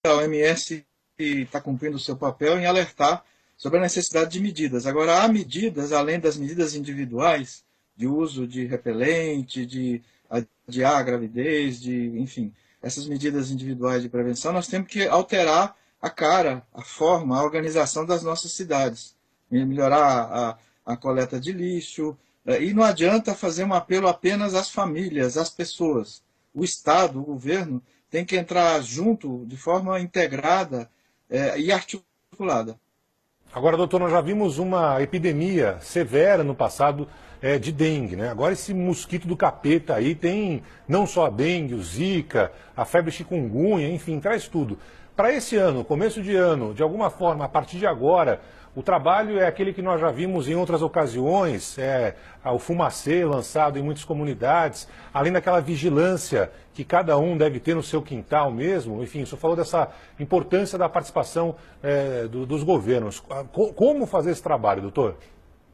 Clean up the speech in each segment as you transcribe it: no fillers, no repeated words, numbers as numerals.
a OMS está cumprindo o seu papel em alertar sobre a necessidade de medidas. Agora, há medidas, além das medidas individuais, de uso de repelente, de adiar a gravidez, enfim, essas medidas individuais de prevenção, nós temos que alterar a cara, a forma, a organização das nossas cidades, melhorar a coleta de lixo, e não adianta fazer um apelo apenas às famílias, às pessoas. O Estado, o governo, tem que entrar junto de forma integrada e articulada. Agora, doutor, nós já vimos uma epidemia severa no passado de dengue, né? Agora esse mosquito do capeta aí tem não só a dengue, o zika, a febre chikungunya, enfim, traz tudo. Para esse ano, começo de ano, de alguma forma, a partir de agora, o trabalho é aquele que nós já vimos em outras ocasiões, o fumacê lançado em muitas comunidades, além daquela vigilância que cada um deve ter no seu quintal mesmo. Enfim, o senhor falou dessa importância da participação dos governos. Como fazer esse trabalho, doutor?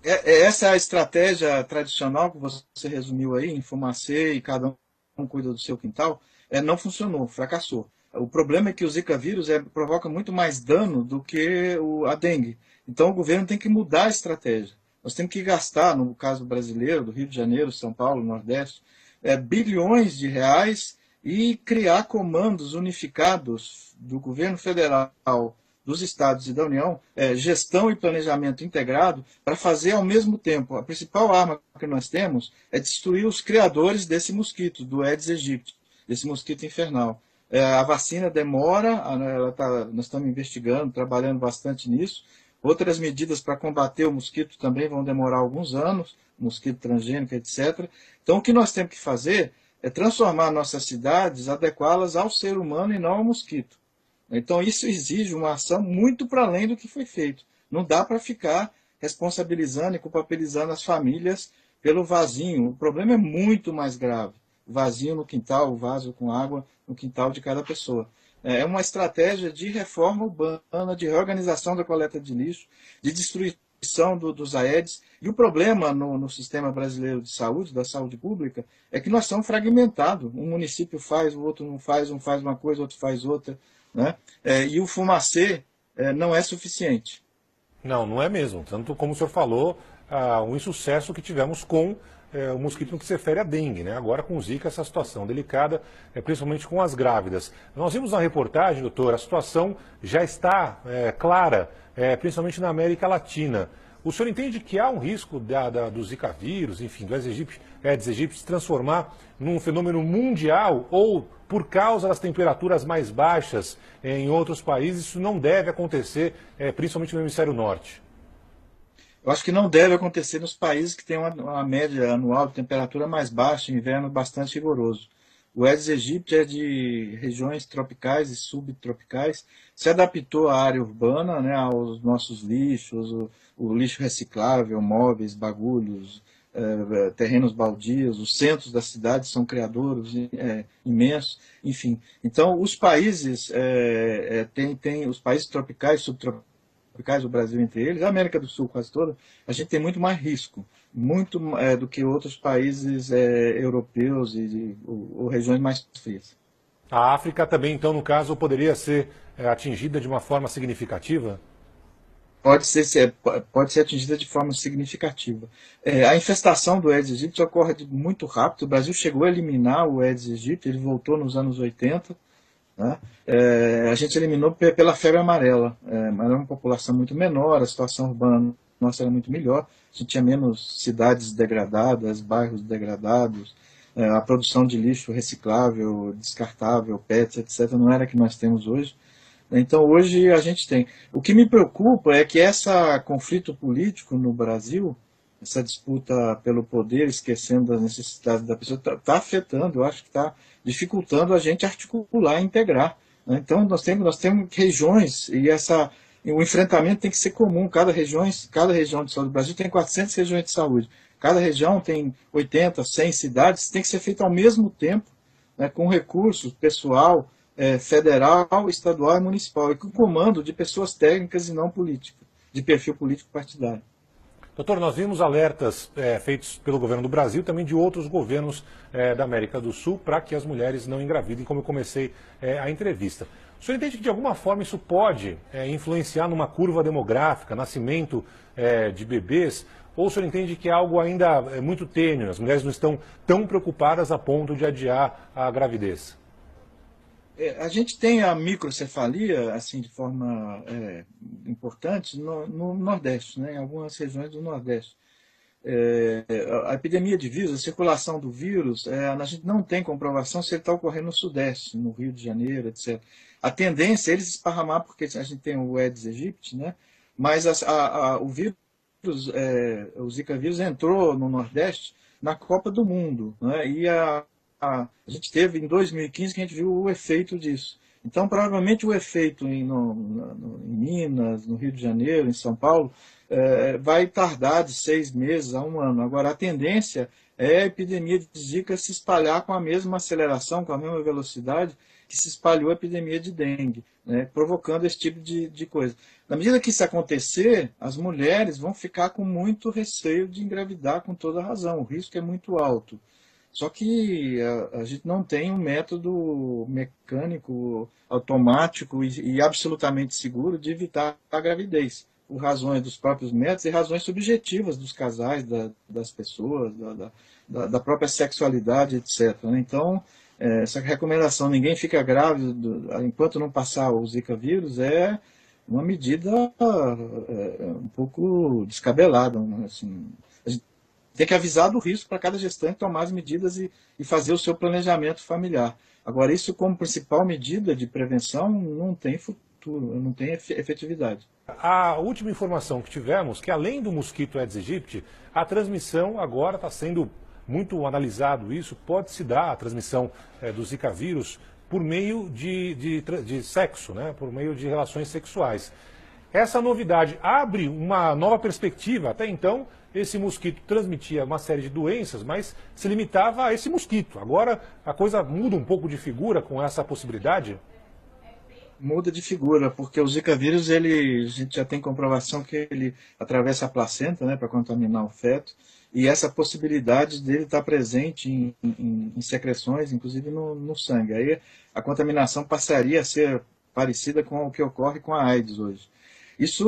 Essa é a estratégia tradicional que você resumiu aí, em fumacê e cada um cuida do seu quintal, não funcionou, fracassou. O problema é que o Zika vírus provoca muito mais dano do que a dengue. Então o governo tem que mudar a estratégia. Nós temos que gastar, no caso brasileiro, do Rio de Janeiro, São Paulo, Nordeste, bilhões de reais e criar comandos unificados do governo federal, dos estados e da União, gestão e planejamento integrado, para fazer ao mesmo tempo. A principal arma que nós temos é destruir os criadores desse mosquito, do Aedes aegypti, desse mosquito infernal. A vacina demora, nós estamos investigando, trabalhando bastante nisso. Outras medidas para combater o mosquito também vão demorar alguns anos, mosquito transgênico, etc. Então, o que nós temos que fazer é transformar nossas cidades, adequá-las ao ser humano e não ao mosquito. Então, isso exige uma ação muito para além do que foi feito. Não dá para ficar responsabilizando e culpabilizando as famílias pelo vasinho. O problema é muito mais grave. O vasinho no quintal, o vaso com água no quintal de cada pessoa. É uma estratégia de reforma urbana, de reorganização da coleta de lixo, de destruição dos Aedes. E o problema no sistema brasileiro de saúde, da saúde pública, é que nós somos fragmentados. Um município faz, o outro não faz, um faz uma coisa, o outro faz outra. Né? E o fumacê não é suficiente. Não, não é mesmo. Tanto como o senhor falou, um insucesso que tivemos com o mosquito no que se refere à dengue, né? Agora com o Zika, essa situação delicada, principalmente com as grávidas. Nós vimos na reportagem, doutor, a situação já está clara, principalmente na América Latina. O senhor entende que há um risco do Zika vírus, enfim, do Aedes aegypti se transformar num fenômeno mundial ou por causa das temperaturas mais baixas em outros países, isso não deve acontecer, principalmente no hemisfério norte? Eu acho que não deve acontecer nos países que têm uma média anual de temperatura mais baixa, inverno bastante rigoroso. O Aedes aegypti é de regiões tropicais e subtropicais, se adaptou à área urbana, né, aos nossos lixos, o lixo reciclável, móveis, bagulhos, terrenos baldios, os centros das cidades são criadouros imensos, enfim. Então, os países, os países tropicais, subtropicais, o Brasil entre eles, a América do Sul quase toda, a gente tem muito mais risco, muito do que outros países europeus ou regiões mais frias. A África também, então, no caso, poderia ser atingida de uma forma significativa? Pode ser atingida de forma significativa. A infestação do Aedes aegypti ocorre muito rápido. O Brasil chegou a eliminar o Aedes aegypti, ele voltou nos anos 80. Né? A gente eliminou pela febre amarela, mas era uma população muito menor, a situação urbana nossa era muito melhor, a gente tinha menos cidades degradadas, bairros degradados, a produção de lixo reciclável, descartável, PETs, etc., não era a que nós temos hoje. Então hoje a gente tem. O que me preocupa é que esse conflito político no Brasil, essa disputa pelo poder, esquecendo das necessidades da pessoa, está afetando, eu acho que está dificultando a gente articular, integrar. Né? Então nós temos regiões e o enfrentamento tem que ser comum. Cada região de saúde do Brasil tem 400 regiões de saúde. Cada região tem 80, 100 cidades, tem que ser feito ao mesmo tempo, né, com recursos, pessoal, federal, estadual e municipal, e com comando de pessoas técnicas e não políticas, de perfil político partidário. Doutor, nós vimos alertas feitos pelo governo do Brasil, também de outros governos da América do Sul, para que as mulheres não engravidem, como eu comecei a entrevista. O senhor entende que de alguma forma isso pode influenciar numa curva demográfica, nascimento de bebês? Ou o senhor entende que é algo ainda muito tênue, as mulheres não estão tão preocupadas a ponto de adiar a gravidez? A gente tem a microcefalia, assim, de forma importante no Nordeste, né, em algumas regiões do Nordeste. A epidemia de vírus, a circulação do vírus, a gente não tem comprovação se ele está ocorrendo no Sudeste, no Rio de Janeiro, etc. A tendência é ele se esparramar, porque a gente tem o Aedes aegypti, né, mas o vírus, o Zika vírus entrou no Nordeste na Copa do Mundo, né, e a gente teve em 2015 que a gente viu o efeito disso. Então, provavelmente o efeito em Minas, no Rio de Janeiro, em São Paulo, vai tardar de 6 meses a 1 ano. Agora, a tendência é a epidemia de Zika se espalhar com a mesma aceleração, com a mesma velocidade que se espalhou a epidemia de dengue, né, provocando esse tipo de coisa. Na medida que isso acontecer, as mulheres vão ficar com muito receio de engravidar com toda razão. O risco é muito alto. Só que a gente não tem um método mecânico, automático e absolutamente seguro de evitar a gravidez, por razões dos próprios métodos e razões subjetivas dos casais, das pessoas, da própria sexualidade, etc., né? Então, essa recomendação, ninguém fica grávido enquanto não passar o Zika vírus, é uma medida um pouco descabelada, né? Assim, tem que avisar do risco para cada gestante tomar as medidas e fazer o seu planejamento familiar. Agora, isso como principal medida de prevenção não tem futuro, não tem efetividade. A última informação que tivemos, que além do mosquito Aedes aegypti, a transmissão agora está sendo muito analisado isso, pode-se dar a transmissão do Zika vírus por meio de sexo, né? Por meio de relações sexuais. Essa novidade abre uma nova perspectiva. Até então, esse mosquito transmitia uma série de doenças, mas se limitava a esse mosquito. Agora, a coisa muda um pouco de figura com essa possibilidade? Muda de figura, porque o Zika vírus, a gente já tem comprovação que ele atravessa a placenta, né, para contaminar o feto, e essa possibilidade dele estar presente em secreções, inclusive no sangue. Aí a contaminação passaria a ser parecida com o que ocorre com a AIDS hoje. Isso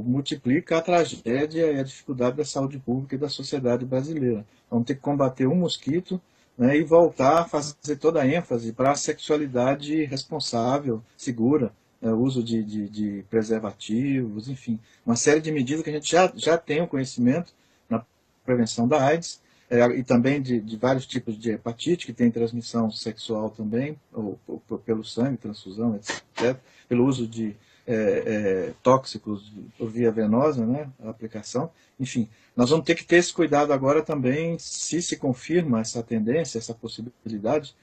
multiplica a tragédia e a dificuldade da saúde pública e da sociedade brasileira. Vamos ter que combater um mosquito, né, e voltar a fazer toda a ênfase para a sexualidade responsável, segura, o uso de preservativos, enfim, uma série de medidas que a gente já tem o conhecimento na prevenção da AIDS, e também de vários tipos de hepatite, que tem transmissão sexual também, ou pelo sangue, transfusão, etc., pelo uso de tóxicos por via venosa, né, a aplicação. Enfim, nós vamos ter que ter esse cuidado agora também, se confirma essa tendência, essa possibilidade,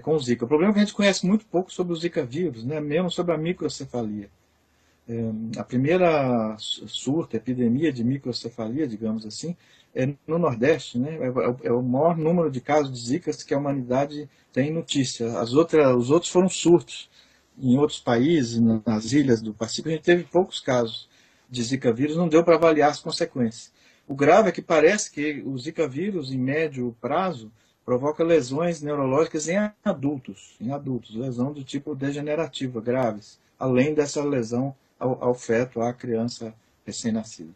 com o Zika. O problema é que a gente conhece muito pouco sobre o Zika vírus, né, mesmo sobre a microcefalia. A primeira surto, epidemia de microcefalia, digamos assim, é no Nordeste, né, é o maior número de casos de Zika que a humanidade tem notícia. Os outros foram surtos em outros países, nas ilhas do Pacífico. A gente teve poucos casos de Zika vírus, não deu para avaliar as consequências. O grave é que parece que o Zika vírus, em médio prazo, provoca lesões neurológicas em adultos, lesão do tipo degenerativa, graves, além dessa lesão ao feto, à criança recém-nascida.